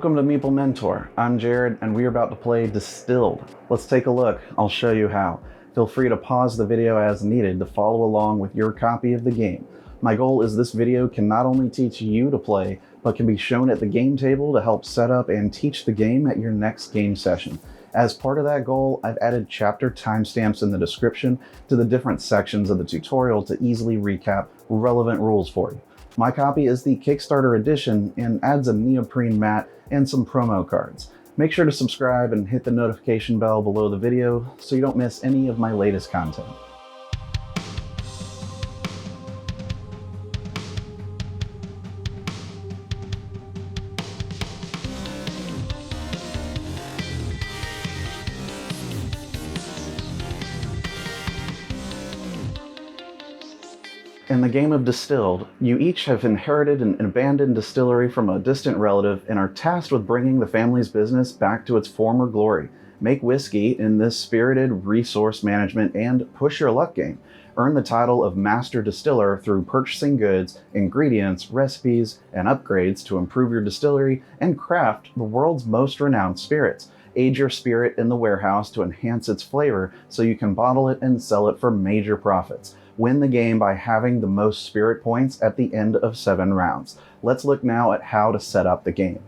Welcome to Meeple Mentor. I'm Jared and we're about to play Distilled. Let's take a look. I'll show you how. Feel free to pause the video as needed to follow along with your copy of the game. My goal is this video can not only teach you to play, but can be shown at the game table to help set up and teach the game at your next game session. As part of that goal, I've added chapter timestamps in the description to the different sections of the tutorial to easily recap relevant rules for you. My copy is the Kickstarter edition and adds a neoprene mat and some promo cards. Make sure to subscribe and hit the notification bell below the video so you don't miss any of my latest content. In the game of Distilled, you each have inherited an abandoned distillery from a distant relative and are tasked with bringing the family's business back to its former glory. Make whiskey in this spirited resource management and push your luck game. Earn the title of Master Distiller through purchasing goods, ingredients, recipes, and upgrades to improve your distillery and craft the world's most renowned spirits. Age your spirit in the warehouse to enhance its flavor so you can bottle it and sell it for major profits. Win the game by having the most spirit points at the end of 7 rounds. Let's look now at how to set up the game.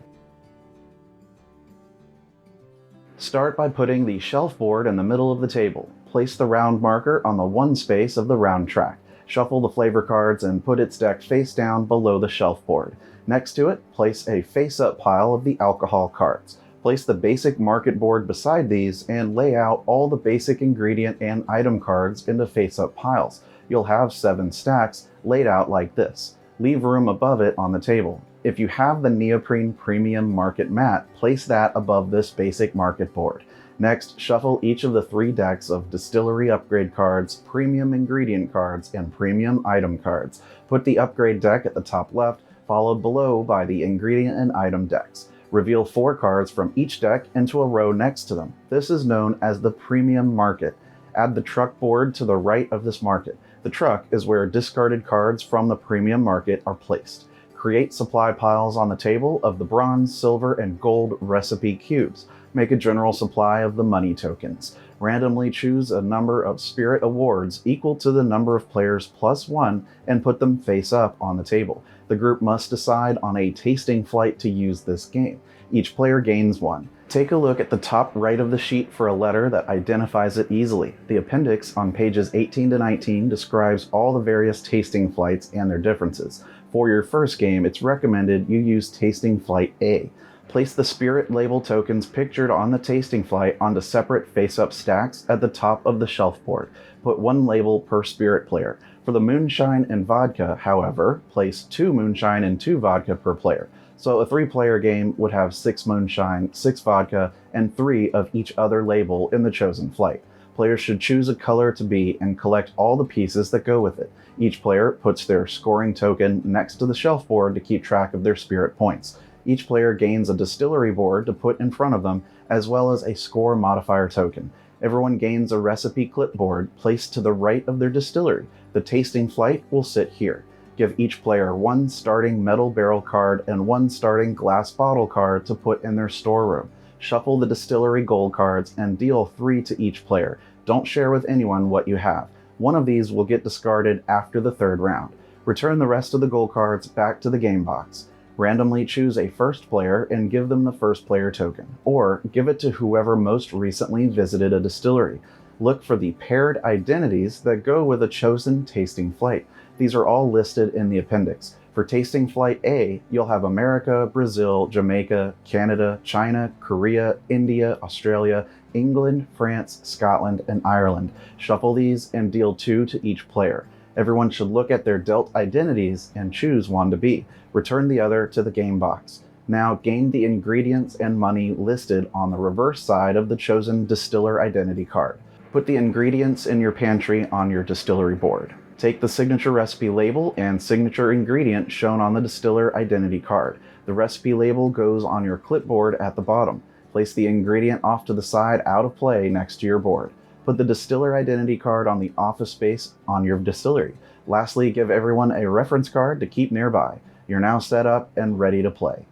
Start by putting the shelf board in the middle of the table. Place the round marker on the one space of the round track. Shuffle the flavor cards and put its deck face down below the shelf board. Next to it, place a face-up pile of the alcohol cards. Place the basic market board beside these and lay out all the basic ingredient and item cards into face-up piles. You'll have 7 stacks laid out like this. Leave room above it on the table. If you have the neoprene premium market mat, place that above this basic market board. Next, shuffle each of the 3 decks of distillery upgrade cards, premium ingredient cards, and premium item cards. Put the upgrade deck at the top left, followed below by the ingredient and item decks. Reveal 4 cards from each deck into a row next to them. This is known as the premium market. Add the truck board to the right of this market. The truck is where discarded cards from the premium market are placed. Create supply piles on the table of the bronze, silver, and gold recipe cubes. Make a general supply of the money tokens. Randomly choose a number of spirit awards equal to the number of players plus 1 and put them face up on the table. The group must decide on a tasting flight to use this game. Each player gains 1. Take a look at the top right of the sheet for a letter that identifies it easily. The appendix on pages 18 to 19 describes all the various tasting flights and their differences. For your first game, it's recommended you use Tasting Flight A. Place the spirit label tokens pictured on the tasting flight onto separate face-up stacks at the top of the shelf board. Put 1 label per spirit player. For the moonshine and vodka, however, place 2 moonshine and 2 vodka per player. So a 3-player game would have 6 moonshine, 6 vodka, and 3 of each other label in the chosen flight. Players should choose a color to be and collect all the pieces that go with it. Each player puts their scoring token next to the shelf board to keep track of their spirit points. Each player gains a distillery board to put in front of them, as well as a score modifier token. Everyone gains a recipe clipboard placed to the right of their distillery. The tasting flight will sit here. Give each player 1 starting metal barrel card and 1 starting glass bottle card to put in their storeroom. Shuffle the distillery gold cards and deal 3 to each player. Don't share with anyone what you have. One of these will get discarded after the 3rd round. Return the rest of the gold cards back to the game box. Randomly choose a first player and give them the first player token, or give it to whoever most recently visited a distillery. Look for the paired identities that go with a chosen tasting flight. These are all listed in the appendix. For Tasting Flight A, you'll have America, Brazil, Jamaica, Canada, China, Korea, India, Australia, England, France, Scotland, and Ireland. Shuffle these and deal 2 to each player. Everyone should look at their dealt identities and choose 1 to be. Return the other to the game box. Now gain the ingredients and money listed on the reverse side of the chosen distiller identity card. Put the ingredients in your pantry on your distillery board. Take the signature recipe label and signature ingredient shown on the distiller identity card. The recipe label goes on your clipboard at the bottom. Place the ingredient off to the side out of play next to your board. Put the distiller identity card on the office space on your distillery. Lastly, give everyone a reference card to keep nearby. You're now set up and ready to play.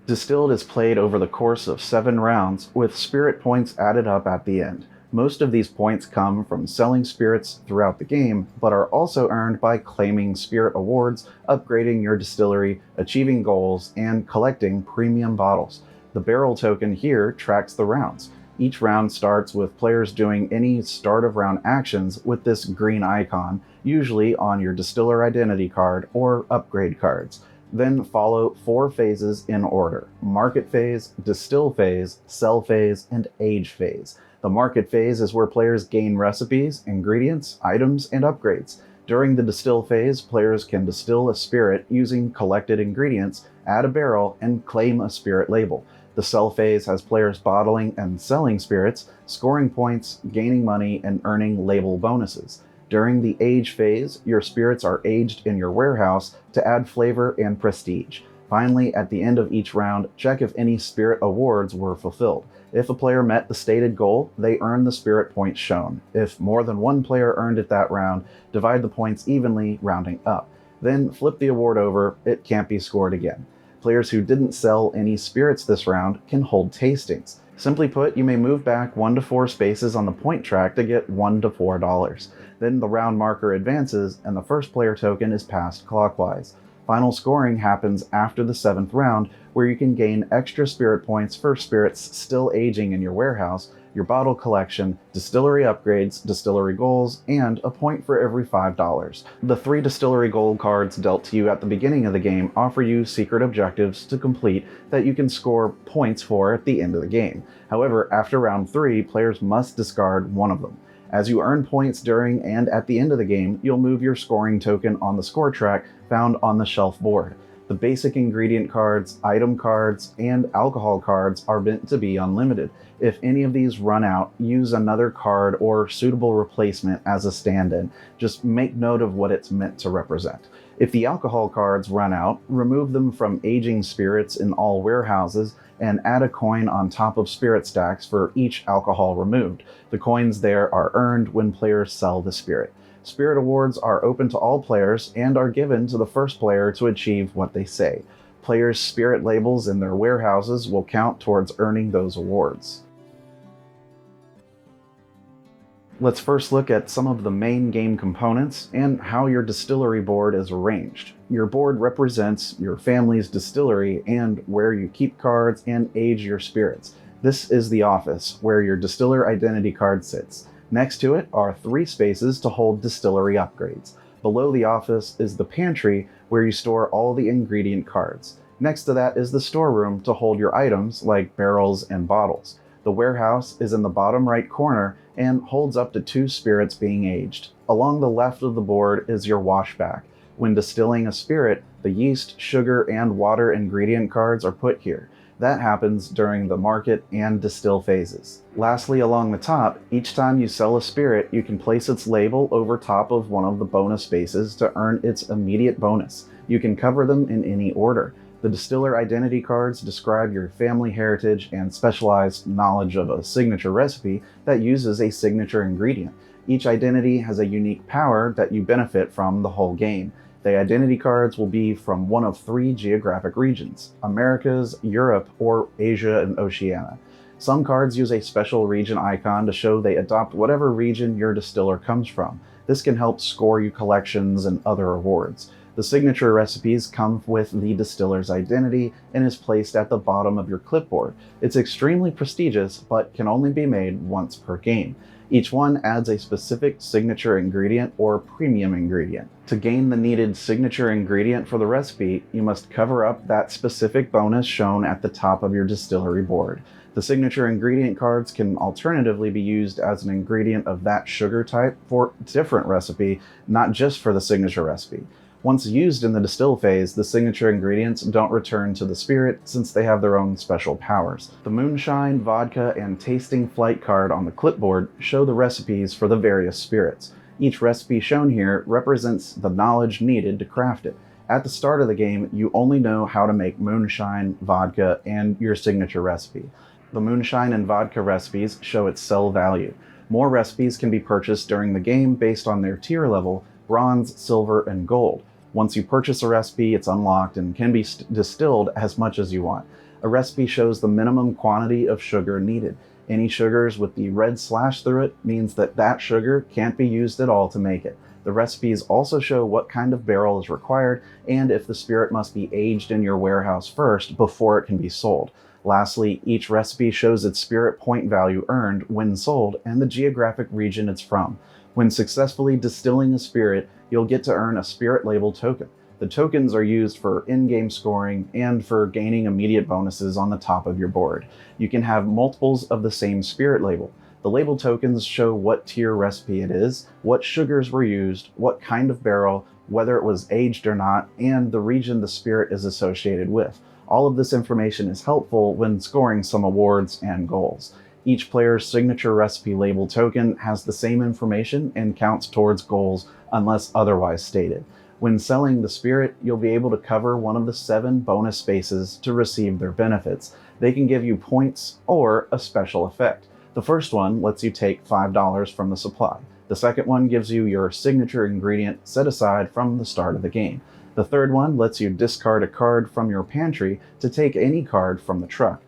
Distilled is played over the course of 7 rounds, with spirit points added up at the end. Most of these points come from selling spirits throughout the game, but are also earned by claiming spirit awards, upgrading your distillery, achieving goals, and collecting premium bottles. The barrel token here tracks the rounds. Each round starts with players doing any start of round actions with this green icon, usually on your distiller identity card or upgrade cards. Then follow 4 phases in order: market phase, distill phase, sell phase, and age phase. The market phase is where players gain recipes, ingredients, items, and upgrades. During the distill phase, players can distill a spirit using collected ingredients, add a barrel, and claim a spirit label. The sell phase has players bottling and selling spirits, scoring points, gaining money, and earning label bonuses. During the age phase, your spirits are aged in your warehouse to add flavor and prestige. Finally, at the end of each round, check if any spirit awards were fulfilled. If a player met the stated goal, they earn the spirit points shown. If more than one player earned it that round, divide the points evenly, rounding up. Then flip the award over, it can't be scored again. Players who didn't sell any spirits this round can hold tastings. Simply put, you may move back 1 to 4 spaces on the point track to get $1 to $4. Then the round marker advances, and the first player token is passed clockwise. Final scoring happens after the 7th round, where you can gain extra spirit points for spirits still aging in your warehouse, your bottle collection, distillery upgrades, distillery goals, and a point for every $5. The 3 distillery gold cards dealt to you at the beginning of the game offer you secret objectives to complete that you can score points for at the end of the game. However, after round 3, players must discard one of them. As you earn points during and at the end of the game, you'll move your scoring token on the score track found on the shelf board. The basic ingredient cards, item cards, and alcohol cards are meant to be unlimited. If any of these run out, use another card or suitable replacement as a stand-in. Just make note of what it's meant to represent. If the alcohol cards run out, remove them from aging spirits in all warehouses and add a coin on top of spirit stacks for each alcohol removed. The coins there are earned when players sell the spirit. Spirit awards are open to all players and are given to the first player to achieve what they say. Players' spirit labels in their warehouses will count towards earning those awards. Let's first look at some of the main game components and how your distillery board is arranged. Your board represents your family's distillery and where you keep cards and age your spirits. This is the office, where your distiller identity card sits. Next to it are 3 spaces to hold distillery upgrades. Below the office is the pantry, where you store all the ingredient cards. Next to that is the storeroom to hold your items like barrels and bottles. The warehouse is in the bottom right corner and holds up to 2 spirits being aged. Along the left of the board is your washback. When distilling a spirit, the yeast, sugar, and water ingredient cards are put here. That happens during the market and distill phases. Lastly, along the top, each time you sell a spirit, you can place its label over top of one of the bonus spaces to earn its immediate bonus. You can cover them in any order. The distiller identity cards describe your family heritage and specialized knowledge of a signature recipe that uses a signature ingredient. Each identity has a unique power that you benefit from the whole game. The identity cards will be from one of 3 geographic regions: Americas, Europe, or Asia and Oceania. Some cards use a special region icon to show they adopt whatever region your distiller comes from. This can help score you collections and other awards. The signature recipes come with the distiller's identity and is placed at the bottom of your clipboard. It's extremely prestigious, but can only be made once per game. Each one adds a specific signature ingredient or premium ingredient. To gain the needed signature ingredient for the recipe, you must cover up that specific bonus shown at the top of your distillery board. The signature ingredient cards can alternatively be used as an ingredient of that sugar type for a different recipe, not just for the signature recipe. Once used in the distill phase, the signature ingredients don't return to the spirit since they have their own special powers. The moonshine, vodka, and tasting flight card on the clipboard show the recipes for the various spirits. Each recipe shown here represents the knowledge needed to craft it. At the start of the game, you only know how to make moonshine, vodka, and your signature recipe. The moonshine and vodka recipes show its sell value. More recipes can be purchased during the game based on their tier level: bronze, silver, and gold. Once you purchase a recipe, it's unlocked and can be distilled as much as you want. A recipe shows the minimum quantity of sugar needed. Any sugars with the red slash through it means that that sugar can't be used at all to make it. The recipes also show what kind of barrel is required and if the spirit must be aged in your warehouse first before it can be sold. Lastly, each recipe shows its spirit point value earned when sold and the geographic region it's from. When successfully distilling a spirit, you'll get to earn a spirit label token. The tokens are used for in-game scoring and for gaining immediate bonuses on the top of your board. You can have multiples of the same spirit label. The label tokens show what tier recipe it is, what sugars were used, what kind of barrel, whether it was aged or not, and the region the spirit is associated with. All of this information is helpful when scoring some awards and goals. Each player's signature recipe label token has the same information and counts towards goals unless otherwise stated. When selling the spirit, you'll be able to cover one of the 7 bonus spaces to receive their benefits. They can give you points or a special effect. The first one lets you take $5 from the supply. The second one gives you your signature ingredient set aside from the start of the game. The third one lets you discard a card from your pantry to take any card from the truck.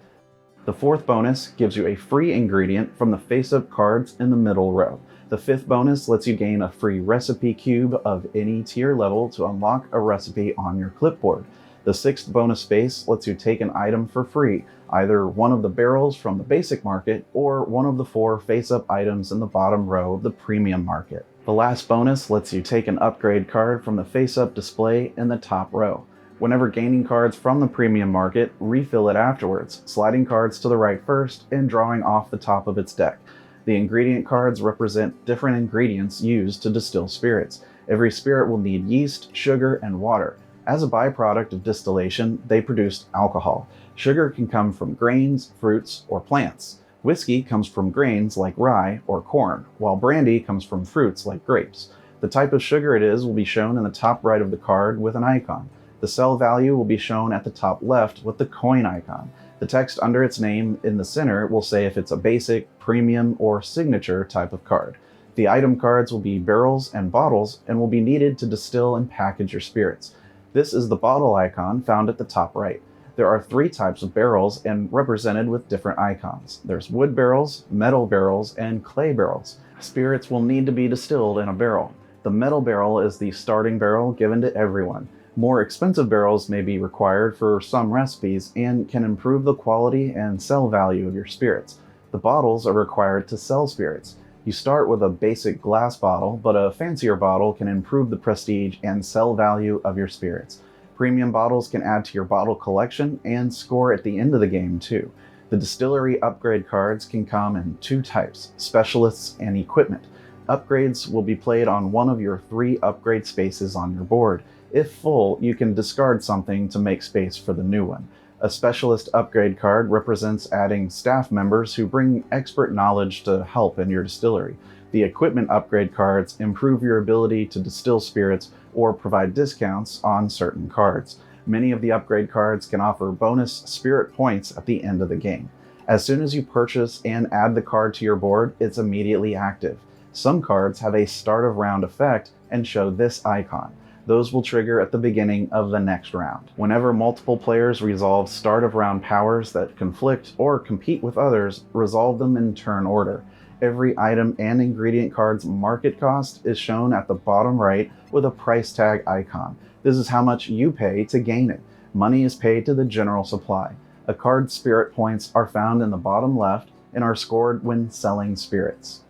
The fourth bonus gives you a free ingredient from the face-up cards in the middle row. The fifth bonus lets you gain a free recipe cube of any tier level to unlock a recipe on your clipboard. The sixth bonus space lets you take an item for free, either one of the barrels from the basic market or one of the 4 face-up items in the bottom row of the premium market. The last bonus lets you take an upgrade card from the face-up display in the top row. Whenever gaining cards from the premium market, refill it afterwards, sliding cards to the right first and drawing off the top of its deck. The ingredient cards represent different ingredients used to distill spirits. Every spirit will need yeast, sugar, and water. As a byproduct of distillation, they produce alcohol. Sugar can come from grains, fruits, or plants. Whiskey comes from grains like rye or corn, while brandy comes from fruits like grapes. The type of sugar it is will be shown in the top right of the card with an icon. The sell value will be shown at the top left with the coin icon. The text under its name in the center will say if it's a basic, premium, or signature type of card. The item cards will be barrels and bottles and will be needed to distill and package your spirits. This is the bottle icon found at the top right. There are 3 types of barrels and represented with different icons. There's wood barrels, metal barrels, and clay barrels. Spirits will need to be distilled in a barrel. The metal barrel is the starting barrel given to everyone. More expensive barrels may be required for some recipes and can improve the quality and sell value of your spirits. The bottles are required to sell spirits. You start with a basic glass bottle, but a fancier bottle can improve the prestige and sell value of your spirits. Premium bottles can add to your bottle collection and score at the end of the game too. The distillery upgrade cards can come in 2 types, specialists and equipment. Upgrades will be played on one of your 3 upgrade spaces on your board. If full, you can discard something to make space for the new one. A specialist upgrade card represents adding staff members who bring expert knowledge to help in your distillery. The equipment upgrade cards improve your ability to distill spirits or provide discounts on certain cards. Many of the upgrade cards can offer bonus spirit points at the end of the game. As soon as you purchase and add the card to your board, it's immediately active. Some cards have a start of round effect and show this icon. Those will trigger at the beginning of the next round. Whenever multiple players resolve start of round powers that conflict or compete with others, resolve them in turn order. Every item and ingredient card's market cost is shown at the bottom right with a price tag icon. This is how much you pay to gain it. Money is paid to the general supply. A card's spirit points are found in the bottom left and are scored when selling spirits.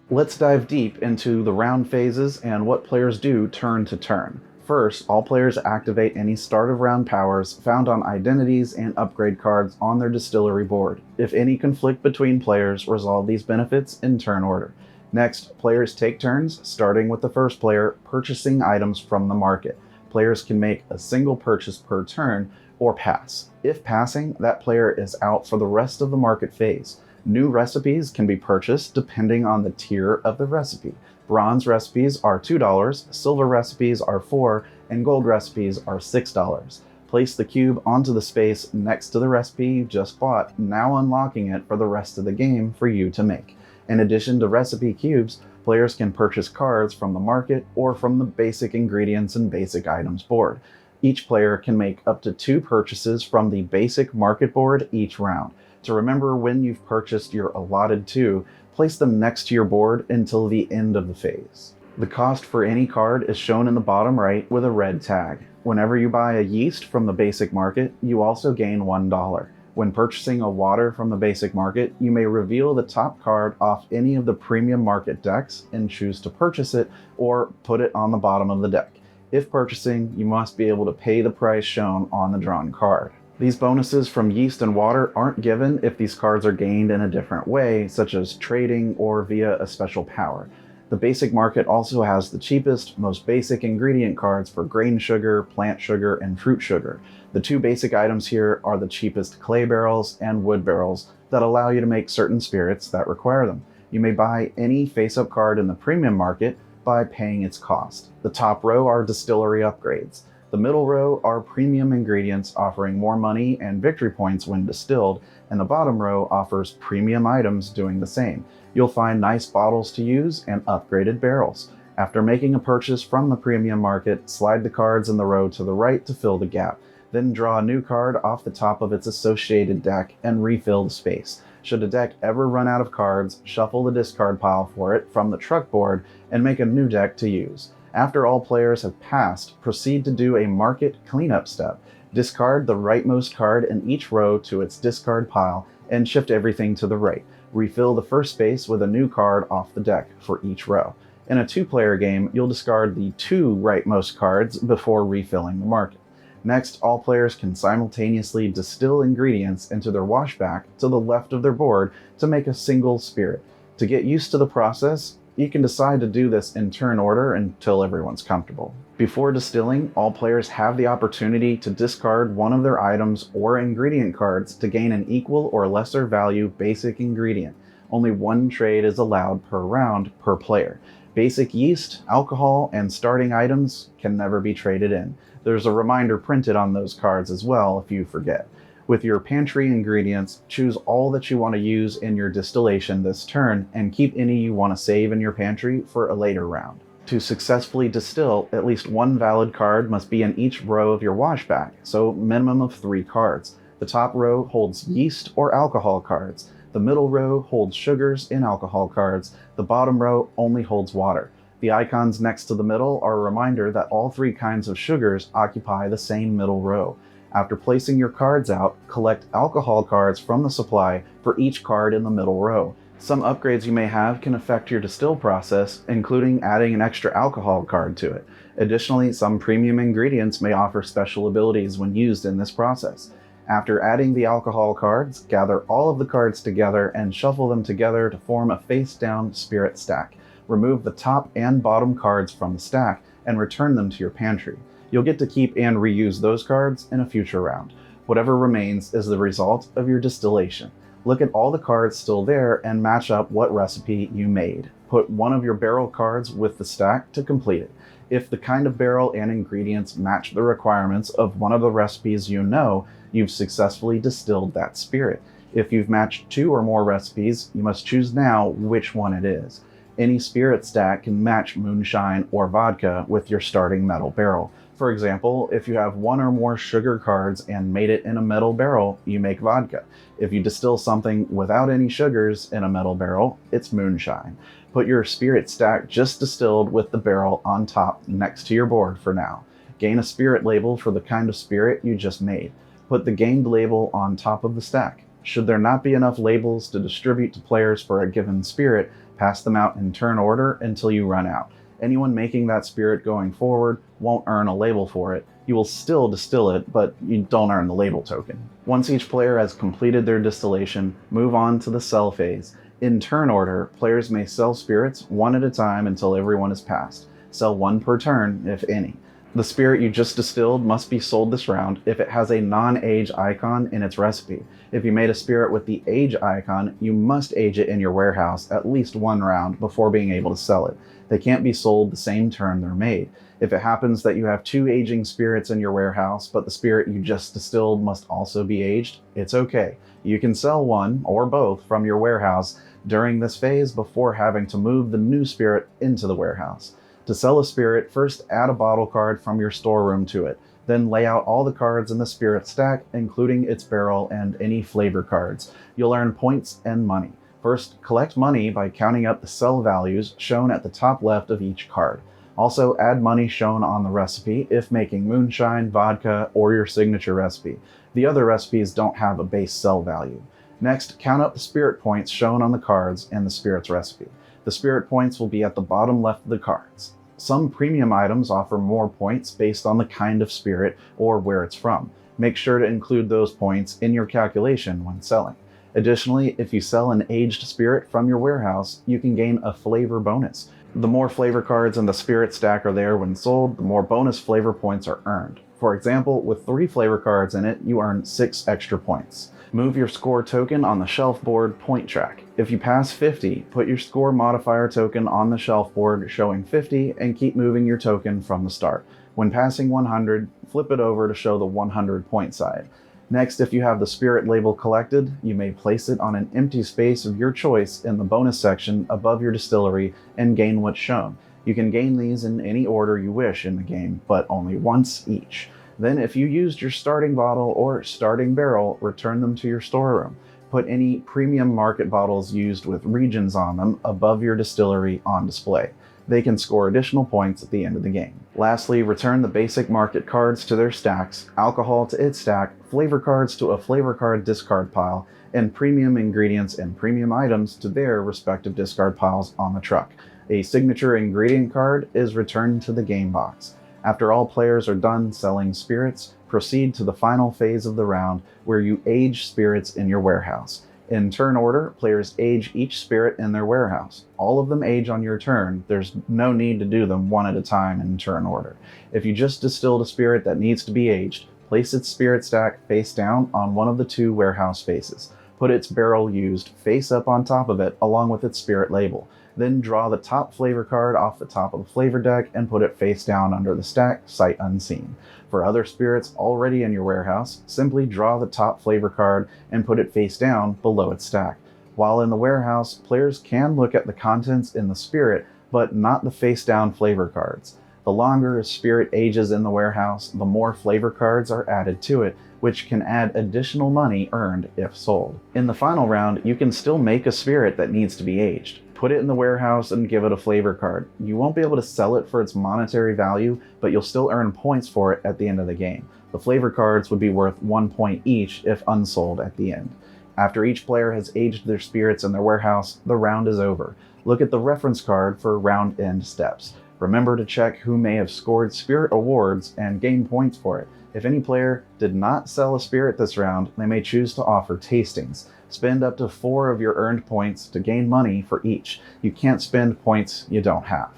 Let's dive deep into the round phases and what players do turn to turn. First, all players activate any start of round powers found on identities and upgrade cards on their distillery board. If any conflict between players, resolve these benefits in turn order. Next, players take turns, starting with the first player purchasing items from the market. Players can make a single purchase per turn or pass. If passing, that player is out for the rest of the market phase. New recipes can be purchased depending on the tier of the recipe. Bronze recipes are $2, silver recipes are $4, and gold recipes are $6. Place the cube onto the space next to the recipe you just bought, now unlocking it for the rest of the game for you to make. In addition to recipe cubes, players can purchase cards from the market or from the basic ingredients and basic items board. Each player can make up to 2 purchases from the basic market board each round. To remember when you've purchased your allotted 2, place them next to your board until the end of the phase. The cost for any card is shown in the bottom right with a red tag. Whenever you buy a yeast from the basic market, you also gain $1. When purchasing a water from the basic market, you may reveal the top card off any of the premium market decks and choose to purchase it or put it on the bottom of the deck. If purchasing, you must be able to pay the price shown on the drawn card. These bonuses from yeast and water aren't given if these cards are gained in a different way, such as trading or via a special power. The basic market also has the cheapest, most basic ingredient cards for grain sugar, plant sugar, and fruit sugar. The 2 basic items here are the cheapest clay barrels and wood barrels that allow you to make certain spirits that require them. You may buy any face-up card in the premium market by paying its cost. The top row are distillery upgrades. The middle row are premium ingredients offering more money and victory points when distilled, and the bottom row offers premium items doing the same. You'll find nice bottles to use and upgraded barrels. After making a purchase from the premium market, slide the cards in the row to the right to fill the gap. Then draw a new card off the top of its associated deck and refill the space. Should a deck ever run out of cards, shuffle the discard pile for it from the truck board and make a new deck to use. After all players have passed, proceed to do a market cleanup step. Discard the rightmost card in each row to its discard pile and shift everything to the right. Refill the first space with a new card off the deck for each row. In a 2-player game, you'll discard the 2 rightmost cards before refilling the market. Next, all players can simultaneously distill ingredients into their washback to the left of their board to make a single spirit. To get used to the process, you can decide to do this in turn order until everyone's comfortable. Before distilling, all players have the opportunity to discard one of their items or ingredient cards to gain an equal or lesser value basic ingredient. Only 1 trade is allowed per round per player. Basic yeast, alcohol, and starting items can never be traded in. There's a reminder printed on those cards as well if you forget. With your pantry ingredients, choose all that you want to use in your distillation this turn and keep any you want to save in your pantry for a later round. To successfully distill, at least 1 valid card must be in each row of your washback, so minimum of 3 cards. The top row holds yeast or alcohol cards. The middle row holds sugars and alcohol cards. The bottom row only holds water. The icons next to the middle are a reminder that all 3 kinds of sugars occupy the same middle row. After placing your cards out, collect alcohol cards from the supply for each card in the middle row. Some upgrades you may have can affect your distill process, including adding an extra alcohol card to it. Additionally, some premium ingredients may offer special abilities when used in this process. After adding the alcohol cards, gather all of the cards together and shuffle them together to form a face-down spirit stack. Remove the top and bottom cards from the stack and return them to your pantry. You'll get to keep and reuse those cards in a future round. Whatever remains is the result of your distillation. Look at all the cards still there and match up what recipe you made. Put one of your barrel cards with the stack to complete it. If the kind of barrel and ingredients match the requirements of one of the recipes you know, you've successfully distilled that spirit. If you've matched 2 or more recipes, you must choose now which one it is. Any spirit stack can match moonshine or vodka with your starting metal barrel. For example, if you have 1 or more sugar cards and made it in a metal barrel, you make vodka. If you distill something without any sugars in a metal barrel, it's moonshine. Put your spirit stack just distilled with the barrel on top next to your board for now. Gain a spirit label for the kind of spirit you just made. Put the gained label on top of the stack. Should there not be enough labels to distribute to players for a given spirit, pass them out in turn order until you run out. Anyone making that spirit going forward won't earn a label for it. You will still distill it, but you don't earn the label token. Once each player has completed their distillation, move on to the sell phase. In turn order, players may sell spirits 1 at a time until everyone is passed. Sell 1 per turn, if any. The spirit you just distilled must be sold this round if it has a non-age icon in its recipe. If you made a spirit with the age icon, you must age it in your warehouse at least 1 round before being able to sell it. They can't be sold the same turn they're made. If it happens that you have 2 aging spirits in your warehouse, but the spirit you just distilled must also be aged, it's okay. You can sell 1 or both from your warehouse during this phase before having to move the new spirit into the warehouse. To sell a spirit, first add a bottle card from your storeroom to it. Then lay out all the cards in the spirit stack, including its barrel and any flavor cards. You'll earn points and money. First, collect money by counting up the sell values shown at the top left of each card. Also, add money shown on the recipe if making moonshine, vodka, or your signature recipe. The other recipes don't have a base sell value. Next, count up the spirit points shown on the cards and the spirit's recipe. The spirit points will be at the bottom left of the cards. Some premium items offer more points based on the kind of spirit or where it's from. Make sure to include those points in your calculation when selling. Additionally, if you sell an aged spirit from your warehouse, you can gain a flavor bonus. The more flavor cards in the spirit stack are there when sold, the more bonus flavor points are earned. For example, with 3 flavor cards in it, you earn 6 extra points. Move your score token on the shelf board point track. If you pass 50, put your score modifier token on the shelf board showing 50 and keep moving your token from the start. When passing 100, flip it over to show the 100 point side. Next, if you have the spirit label collected, you may place it on an empty space of your choice in the bonus section above your distillery and gain what's shown. You can gain these in any order you wish in the game, but only once each. Then, if you used your starting bottle or starting barrel, return them to your storeroom. Put any premium market bottles used with regions on them above your distillery on display. They can score additional points at the end of the game. Lastly, return the basic market cards to their stacks, alcohol to its stack, flavor cards to a flavor card discard pile, and premium ingredients and premium items to their respective discard piles on the truck. A signature ingredient card is returned to the game box. After all players are done selling spirits, proceed to the final phase of the round where you age spirits in your warehouse. In turn order, players age each spirit in their warehouse. All of them age on your turn. There's no need to do them one at a time in turn order. If you just distilled a spirit that needs to be aged, place its spirit stack face down on one of the 2 warehouse faces. Put its barrel used face up on top of it along with its spirit label. Then draw the top flavor card off the top of the flavor deck and put it face down under the stack, sight unseen. For other spirits already in your warehouse, simply draw the top flavor card and put it face down below its stack. While in the warehouse, players can look at the contents in the spirit, but not the face down flavor cards. The longer a spirit ages in the warehouse, the more flavor cards are added to it, which can add additional money earned if sold. In the final round, you can still make a spirit that needs to be aged. Put it in the warehouse and give it a flavor card. You won't be able to sell it for its monetary value, but you'll still earn points for it at the end of the game. The flavor cards would be worth 1 point each if unsold at the end. After each player has aged their spirits in their warehouse, the round is over. Look at the reference card for round end steps. Remember to check who may have scored spirit awards and gain points for it. If any player did not sell a spirit this round, they may choose to offer tastings. Spend up to 4 of your earned points to gain money for each. You can't spend points you don't have.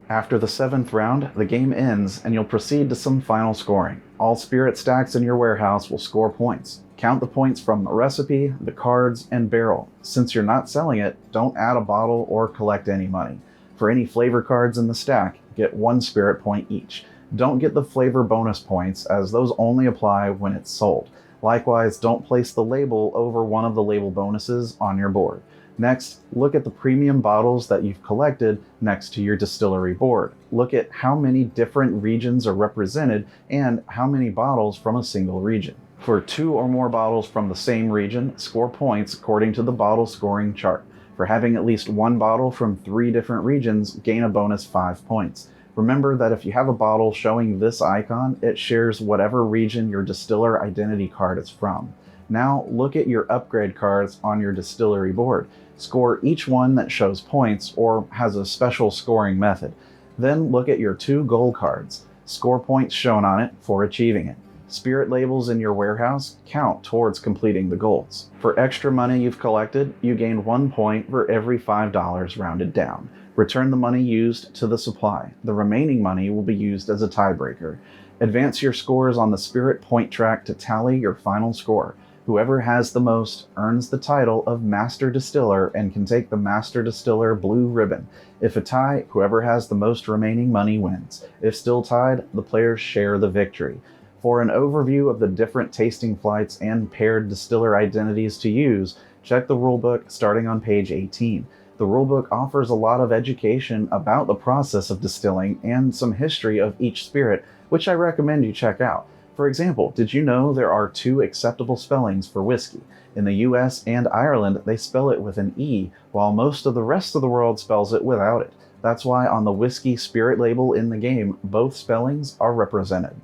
After the 7th round, the game ends and you'll proceed to some final scoring. All spirit stacks in your warehouse will score points. Count the points from the recipe, the cards, and barrel. Since you're not selling it, don't add a bottle or collect any money. For any flavor cards in the stack, get 1 spirit point each. Don't get the flavor bonus points, as those only apply when it's sold. Likewise, don't place the label over one of the label bonuses on your board. Next, look at the premium bottles that you've collected next to your distillery board. Look at how many different regions are represented and how many bottles from a single region. For 2 or more bottles from the same region, score points according to the bottle scoring chart. For having at least 1 bottle from 3 different regions, gain a bonus 5 points. Remember that if you have a bottle showing this icon, it shares whatever region your distiller identity card is from. Now look at your upgrade cards on your distillery board. Score each one that shows points or has a special scoring method. Then look at your 2 gold cards. Score points shown on it for achieving it. Spirit labels in your warehouse count towards completing the goals. For extra money you've collected, you gain 1 point for every $5 rounded down. Return the money used to the supply. The remaining money will be used as a tiebreaker. Advance your scores on the spirit point track to tally your final score. Whoever has the most earns the title of Master Distiller and can take the Master Distiller blue ribbon. If a tie, whoever has the most remaining money wins. If still tied, the players share the victory. For an overview of the different tasting flights and paired distiller identities to use, check the rulebook starting on page 18. The rulebook offers a lot of education about the process of distilling and some history of each spirit, which I recommend you check out. For example, did you know there are 2 acceptable spellings for whiskey? In the US and Ireland, they spell it with an E, while most of the rest of the world spells it without it. That's why on the whiskey spirit label in the game, both spellings are represented.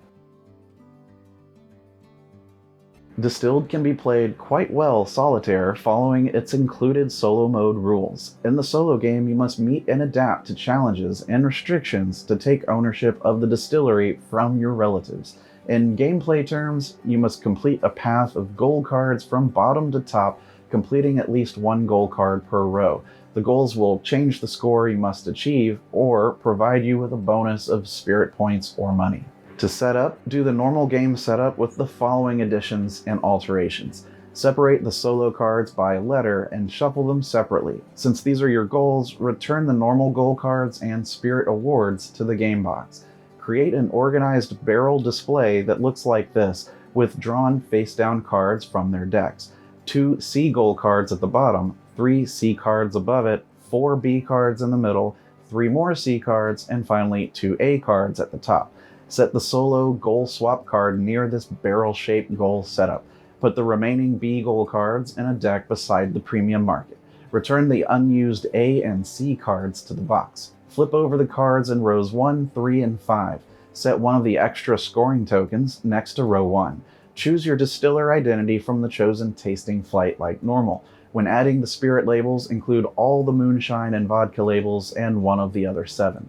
Distilled can be played quite well solitaire following its included solo mode rules. In the solo game, you must meet and adapt to challenges and restrictions to take ownership of the distillery from your relatives. In gameplay terms, you must complete a path of goal cards from bottom to top, completing at least 1 goal card per row. The goals will change the score you must achieve or provide you with a bonus of spirit points or money. To set up, do the normal game setup with the following additions and alterations. Separate the solo cards by letter and shuffle them separately. Since these are your goals, return the normal goal cards and spirit awards to the game box. Create an organized barrel display that looks like this, with drawn face-down cards from their decks. 2 C goal cards at the bottom, 3 C cards above it, 4 B cards in the middle, 3 more C cards, and finally 2 A cards at the top. Set the solo goal swap card near this barrel-shaped goal setup. Put the remaining B goal cards in a deck beside the premium market. Return the unused A and C cards to the box. Flip over the cards in rows 1, 3, and 5. Set one of the extra scoring tokens next to row 1. Choose your distiller identity from the chosen tasting flight like normal. When adding the spirit labels, include all the moonshine and vodka labels and one of the other 7.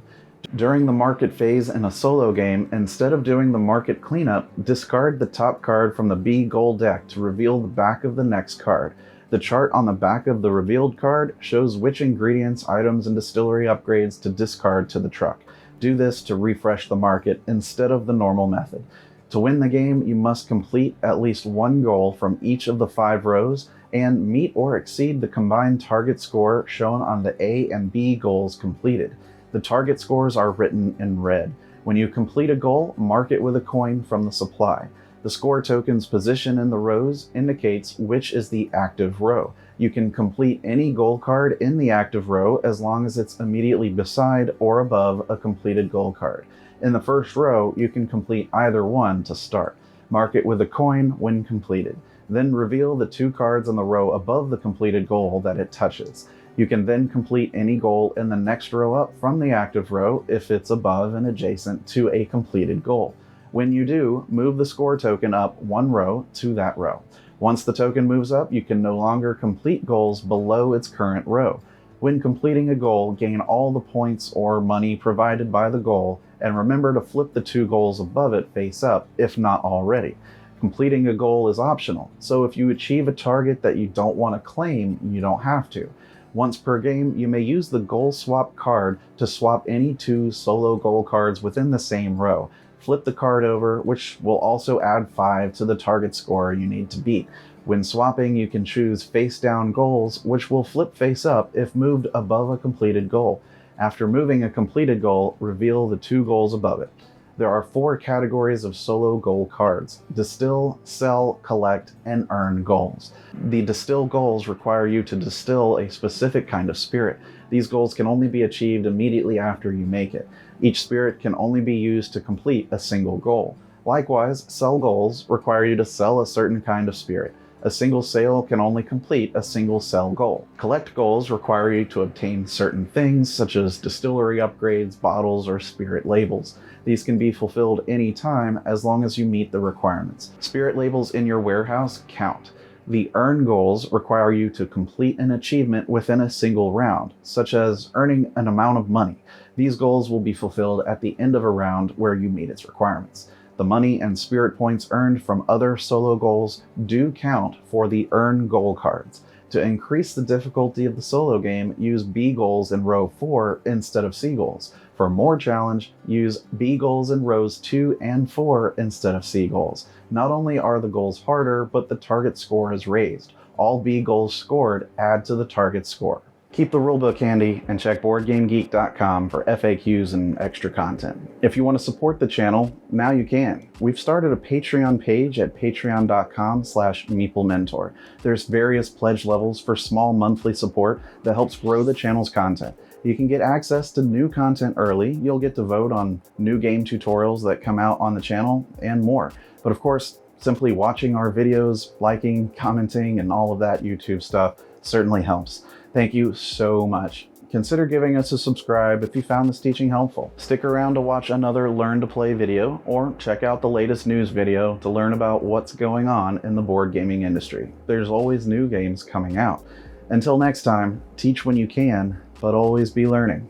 During the market phase in a solo game, instead of doing the market cleanup, discard the top card from the B goal deck to reveal the back of the next card. The chart on the back of the revealed card shows which ingredients, items, and distillery upgrades to discard to the truck. Do this to refresh the market instead of the normal method. To win the game, you must complete at least 1 goal from each of the 5 rows and meet or exceed the combined target score shown on the A and B goals completed. The target scores are written in red. When you complete a goal, mark it with a coin from the supply. The score token's position in the rows indicates which is the active row. You can complete any goal card in the active row as long as it's immediately beside or above a completed goal card. In the first row, you can complete either one to start. Mark it with a coin when completed. Then reveal the 2 cards in the row above the completed goal that it touches. You can then complete any goal in the next row up from the active row if it's above and adjacent to a completed goal. When you do, move the score token up 1 row to that row. Once the token moves up, you can no longer complete goals below its current row. When completing a goal, gain all the points or money provided by the goal, and remember to flip the 2 goals above it face up if not already. Completing a goal is optional, so if you achieve a target that you don't want to claim, you don't have to. Once per game, you may use the goal swap card to swap any 2 solo goal cards within the same row. Flip the card over, which will also add 5 to the target score you need to beat. When swapping, you can choose face-down goals, which will flip face up if moved above a completed goal. After moving a completed goal, reveal the 2 goals above it. There are 4 categories of solo goal cards: distill, sell, collect, and earn goals. The distill goals require you to distill a specific kind of spirit. These goals can only be achieved immediately after you make it. Each spirit can only be used to complete a single goal. Likewise, sell goals require you to sell a certain kind of spirit. A single sale can only complete a single sell goal. Collect goals require you to obtain certain things, such as distillery upgrades, bottles, or spirit labels. These can be fulfilled any time as long as you meet the requirements. Spirit labels in your warehouse count. The earn goals require you to complete an achievement within a single round, such as earning an amount of money. These goals will be fulfilled at the end of a round where you meet its requirements. The money and spirit points earned from other solo goals do count for the earn goal cards. To increase the difficulty of the solo game, use B goals in row 4 instead of C goals. For more challenge, use B goals in rows 2 and 4 instead of C goals. Not only are the goals harder, but the target score is raised. All B goals scored add to the target score. Keep the rulebook handy and check BoardGameGeek.com for FAQs and extra content. If you want to support the channel, now you can. We've started a Patreon page at patreon.com/Meeple Mentor. There's various pledge levels for small monthly support that helps grow the channel's content. You can get access to new content early, you'll get to vote on new game tutorials that come out on the channel, and more. But of course, simply watching our videos, liking, commenting, and all of that YouTube stuff certainly helps. Thank you so much. Consider giving us a subscribe if you found this teaching helpful. Stick around to watch another Learn to Play video, or check out the latest news video to learn about what's going on in the board gaming industry. There's always new games coming out. Until next time, teach when you can, but always be learning.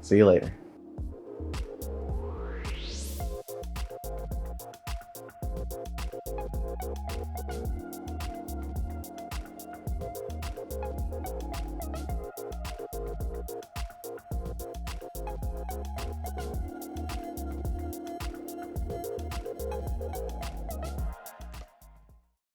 See you later.